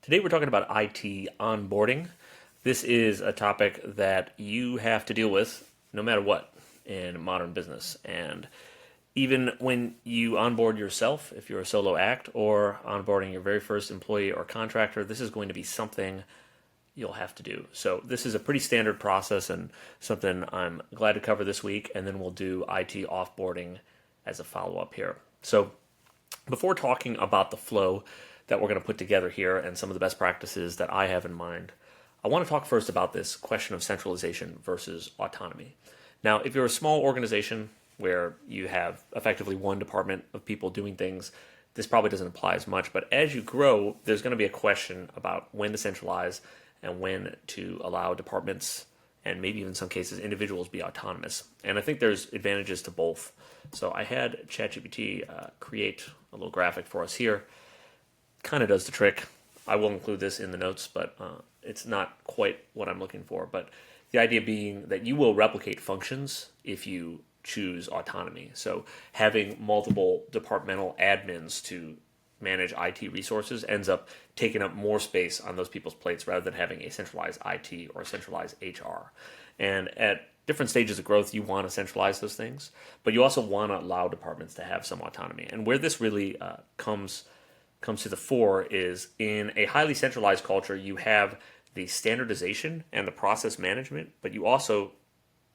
Today we're talking about IT onboarding. This is a topic that you have to deal with no matter what in modern business. And even when you onboard yourself, if you're a solo act, or onboarding your very first employee or contractor, this is going to be something you'll have to do. So this is a pretty standard process and something I'm glad to cover this week, and then we'll do IT offboarding as a follow-up here. So before talking about the flow that we're going to put together here and some of the best practices that I have in mind, I want to talk first about this question of centralization versus autonomy. Now, if you're a small organization where you have effectively one department of people doing things, this probably doesn't apply as much. But as you grow, there's going to be a question about when to centralize and when to allow departments and maybe even in some cases individuals be autonomous. And I think there's advantages to both. So I had ChatGPT create a little graphic for us here. Kind of does the trick. I will include this in the notes, but it's not quite what I'm looking for. But the idea being that you will replicate functions if you choose autonomy. So having multiple departmental admins to manage IT resources ends up taking up more space on those people's plates rather than having a centralized IT or a centralized HR. And at different stages of growth, you want to centralize those things, but you also want to allow departments to have some autonomy. And where this really comes to the fore is in a highly centralized culture, you have the standardization and the process management, but you also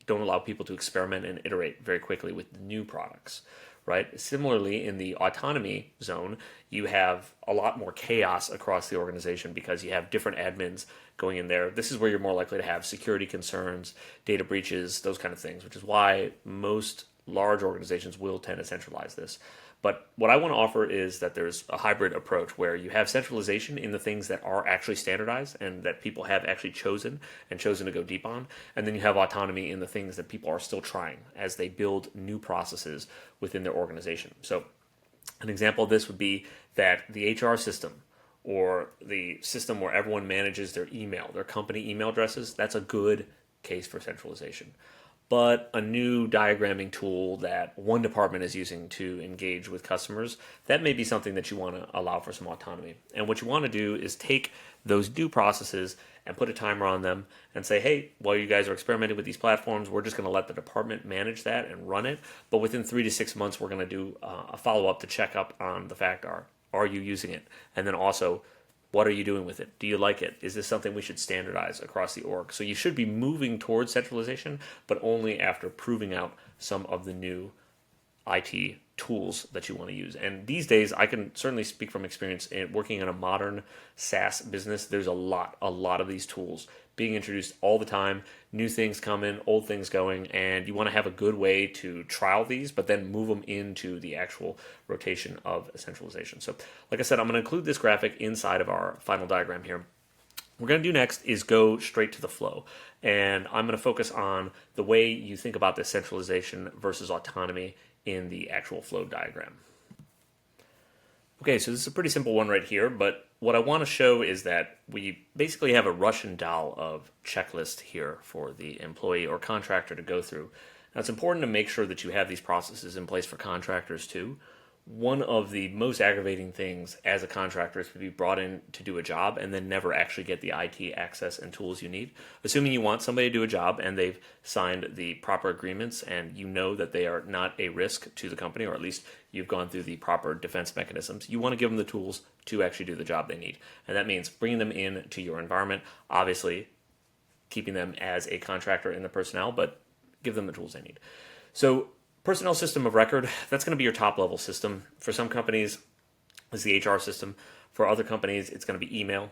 don't allow people to experiment and iterate very quickly with new products, right? Similarly, in the autonomy zone, you have a lot more chaos across the organization because you have different admins going in there. This is where you're more likely to have security concerns, data breaches, those kind of things, which is why most large organizations will tend to centralize this. But what I want to offer is that there's a hybrid approach where you have centralization in the things that are actually standardized and that people have actually chosen to go deep on. And then you have autonomy in the things that people are still trying as they build new processes within their organization. So an example of this would be that the HR system or the system where everyone manages their email, their company email addresses, that's a good case for centralization. But a new diagramming tool that one department is using to engage with customers, that may be something that you want to allow for some autonomy. And what you want to do is take those new processes and put a timer on them and say, hey, while you guys are experimenting with these platforms, we're just going to let the department manage that and run it. But within 3 to 6 months, we're going to do a follow-up to check up on the fact are you using it? And then also, what are you doing with it? Do you like it? Is this something we should standardize across the org? So you should be moving towards centralization, but only after proving out some of the new IT tools that you want to use. And these days, I can certainly speak from experience in working in a modern SaaS business. There's a lot of these tools being introduced all the time. New things come in, old things going, and you want to have a good way to trial these, but then move them into the actual rotation of centralization. So like I said, I'm going to include this graphic inside of our final diagram here. What we're going to do next is go straight to the flow. And I'm going to focus on the way you think about this centralization versus autonomy in the actual flow diagram. Okay, so this is a pretty simple one right here, but what I want to show is that we basically have a Russian doll of checklist here for the employee or contractor to go through. Now, it's important to make sure that you have these processes in place for contractors too. One of the most aggravating things as a contractor is to be brought in to do a job and then never actually get the IT access and tools you need. Assuming you want somebody to do a job and they've signed the proper agreements and you know that they are not a risk to the company, or at least you've gone through the proper defense mechanisms, you want to give them the tools to actually do the job they need. And that means bringing them in to your environment, obviously keeping them as a contractor in the personnel, but give them the tools they need. So personnel system of record, that's going to be your top level system. For some companies, it's the HR system. For other companies, it's going to be email.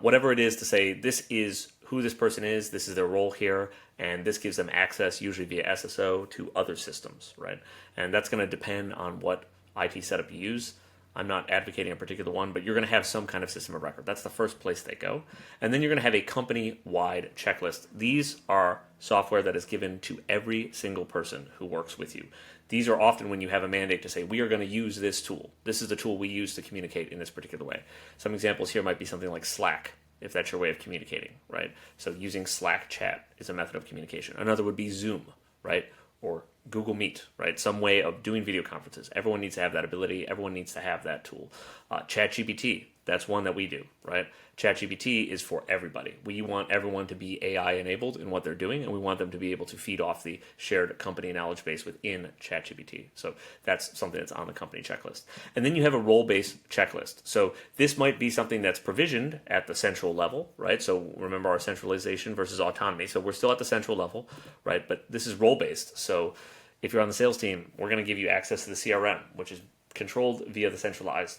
Whatever it is to say, this is who this person is, this is their role here, and this gives them access, usually via SSO, to other systems, right? And that's going to depend on what IT setup you use. I'm not advocating a particular one, but you're going to have some kind of system of record. That's the first place they go. And then you're going to have a company-wide checklist. These are software that is given to every single person who works with you. These are often when you have a mandate to say, we are going to use this tool. This is the tool we use to communicate in this particular way. Some examples here might be something like Slack, if that's your way of communicating, right? So using Slack chat is a method of communication. Another would be Zoom, right? Or Google Meet, right? Some way of doing video conferences. Everyone needs to have that ability. Everyone needs to have that tool. ChatGPT, That's one that we do, right? ChatGPT is for everybody. We want everyone to be AI enabled in what they're doing, and we want them to be able to feed off the shared company knowledge base within ChatGPT. So that's something that's on the company checklist. And then you have a role-based checklist. So this might be something that's provisioned at the central level, right? So remember our centralization versus autonomy. So we're still at the central level, right? But this is role-based. So if you're on the sales team, we're going to give you access to the CRM, which is controlled via the centralized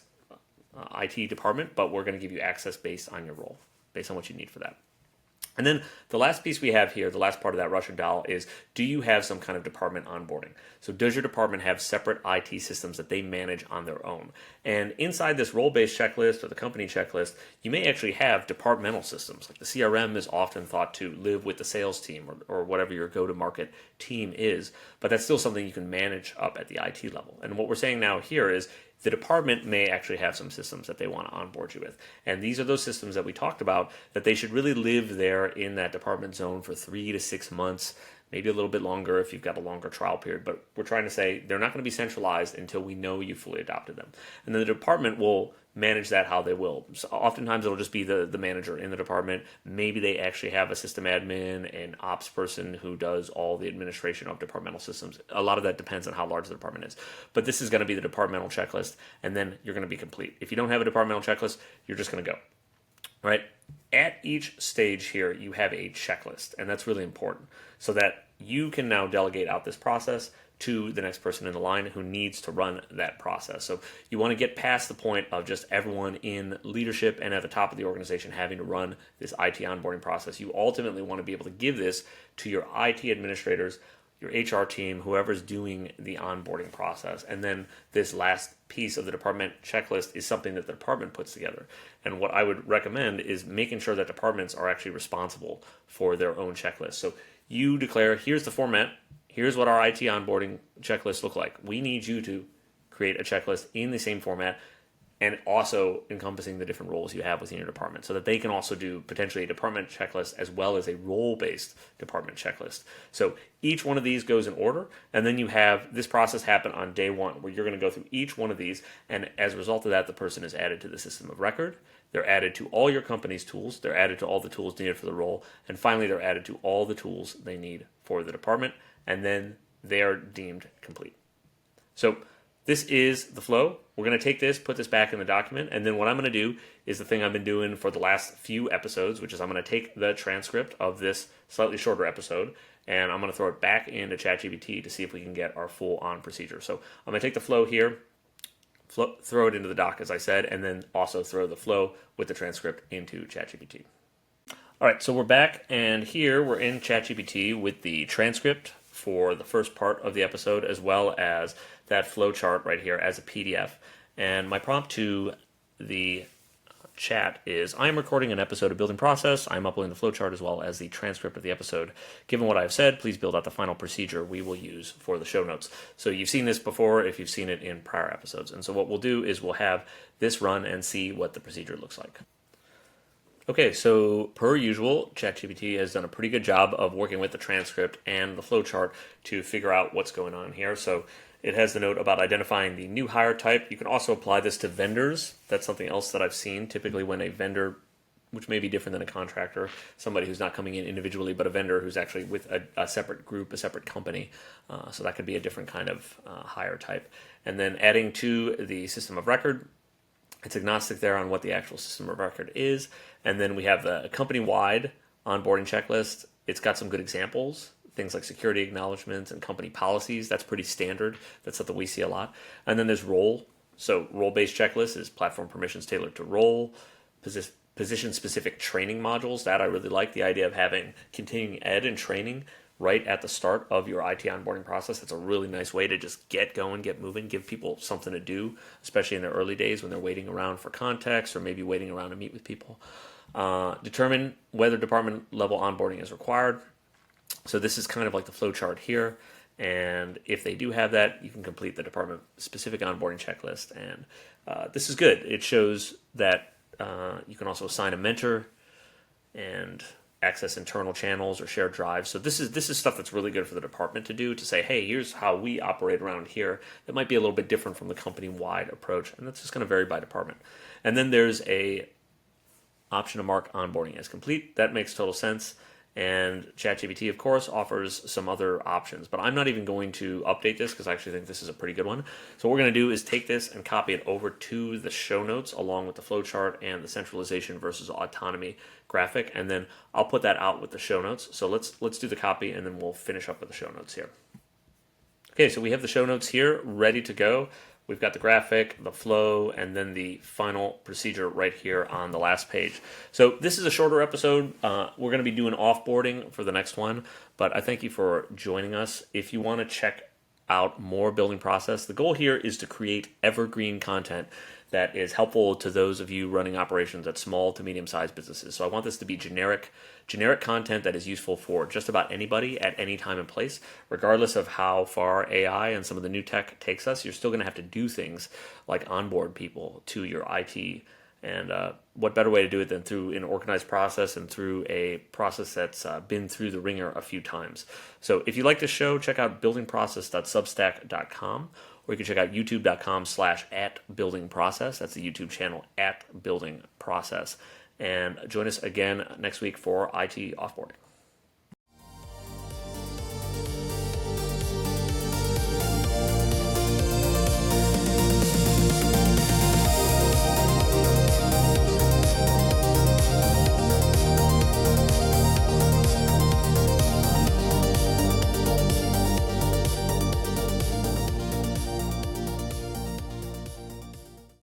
IT department, but we're going to give you access based on your role, based on what you need for that. And then the last piece we have here, the last part of that Russian doll is, do you have some kind of department onboarding? So does your department have separate IT systems that they manage on their own? And inside this role-based checklist or the company checklist, you may actually have departmental systems. Like the CRM is often thought to live with the sales team or whatever your go-to-market team is, but that's still something you can manage up at the IT level. And what we're saying now here is, the department may actually have some systems that they want to onboard you with. And these are those systems that we talked about that they should really live there in that department zone for 3 to 6 months, maybe a little bit longer if you've got a longer trial period. But we're trying to say they're not going to be centralized until we know you fully adopted them. And then the department will manage that how they will. So oftentimes it'll just be the manager in the department. Maybe they actually have a system admin and ops person who does all the administration of departmental systems. A lot of that depends on how large the department is. But this is going to be the departmental checklist, and then you're going to be complete. If you don't have a departmental checklist, you're just going to go. All right? At each stage here, you have a checklist, and that's really important so that you can now delegate out this process to the next person in the line who needs to run that process. So you want to get past the point of just everyone in leadership and at the top of the organization having to run this IT onboarding process. You ultimately want to be able to give this to your IT administrators, your HR team, whoever's doing the onboarding process. And then this last piece of the department checklist is something that the department puts together. And what I would recommend is making sure that departments are actually responsible for their own checklist. So you declare, here's the format, here's what our IT onboarding checklist look like. We need you to create a checklist in the same format and also encompassing the different roles you have within your department so that they can also do potentially a department checklist as well as a role-based department checklist. So each one of these goes in order, and then you have this process happen on day one where you're going to go through each one of these, and as a result of that, the person is added to the system of record. They're added to all your company's tools. They're added to all the tools needed for the role. And finally, they're added to all the tools they need for the department. And then they are deemed complete. So this is the flow. We're going to take this, put this back in the document. And then what I'm going to do is the thing I've been doing for the last few episodes, which is I'm going to take the transcript of this slightly shorter episode, and I'm going to throw it back into ChatGPT to see if we can get our full on procedure. So I'm going to take the flow here, throw it into the doc, as I said, and then also throw the flow with the transcript into ChatGPT. All right, so we're back, and here we're in ChatGPT with the transcript for the first part of the episode, as well as that flow chart right here as a PDF. And my prompt to the chat is, I am recording an episode of Building Process. I'm uploading the flow chart as well as the transcript of the episode. Given what I've said, please build out the final procedure we will use for the show notes. So you've seen this before if you've seen it in prior episodes. And so what we'll do is we'll have this run and see what the procedure looks like. Okay, so per usual, ChatGPT has done a pretty good job of working with the transcript and the flowchart to figure out what's going on here. So it has the note about identifying the new hire type. You can also apply this to vendors. That's something else that I've seen. Typically when a vendor, which may be different than a contractor, somebody who's not coming in individually, but a vendor who's actually with a separate group, a separate company. So that could be a different kind of hire type. And then adding to the system of record, it's agnostic there on what the actual system of record is. And then we have the company-wide onboarding checklist. It's got some good examples, things like security acknowledgments and company policies. That's pretty standard. That's something we see a lot. And then there's role. So role-based checklist is platform permissions tailored to role, position-specific training modules. That I really like, the idea of having continuing ed and training right at the start of your IT onboarding process. That's a really nice way to just get going, get moving, give people something to do, especially in their early days when they're waiting around for context or maybe waiting around to meet with people. Determine whether department level onboarding is required. So this is kind of like the flow chart here. And if they do have that, you can complete the department specific onboarding checklist. And this is good. It shows that you can also assign a mentor and access internal channels or share drives. So this is stuff that's really good for the department to do, to say, hey, here's how we operate around here. That might be a little bit different from the company-wide approach, and that's just going to vary by department. And then there's a option to mark onboarding as complete. That makes total sense. And ChatGPT, of course, offers some other options, but I'm not even going to update this because I actually think this is a pretty good one. So what we're going to do is take this and copy it over to the show notes along with the flowchart and the centralization versus autonomy graphic, and then I'll put that out with the show notes. So let's do the copy, and then we'll finish up with the show notes here. Okay, so we have the show notes here ready to go. We've got the graphic, the flow, and then the final procedure right here on the last page. So this is a shorter episode. We're going to be doing offboarding for the next one, but I thank you for joining us. If you want to check out more building process, the goal here is to create evergreen content that is helpful to those of you running operations at small to medium-sized businesses. So I want this to be generic content that is useful for just about anybody at any time and place, regardless of how far AI and some of the new tech takes us. You're still going to have to do things like onboard people to your IT. And what better way to do it than through an organized process and through a process that's been through the ringer a few times. So if you like this show, check out buildingprocess.substack.com, or you can check out youtube.com/@buildingprocess. That's the YouTube channel @buildingprocess. And join us again next week for IT offboarding.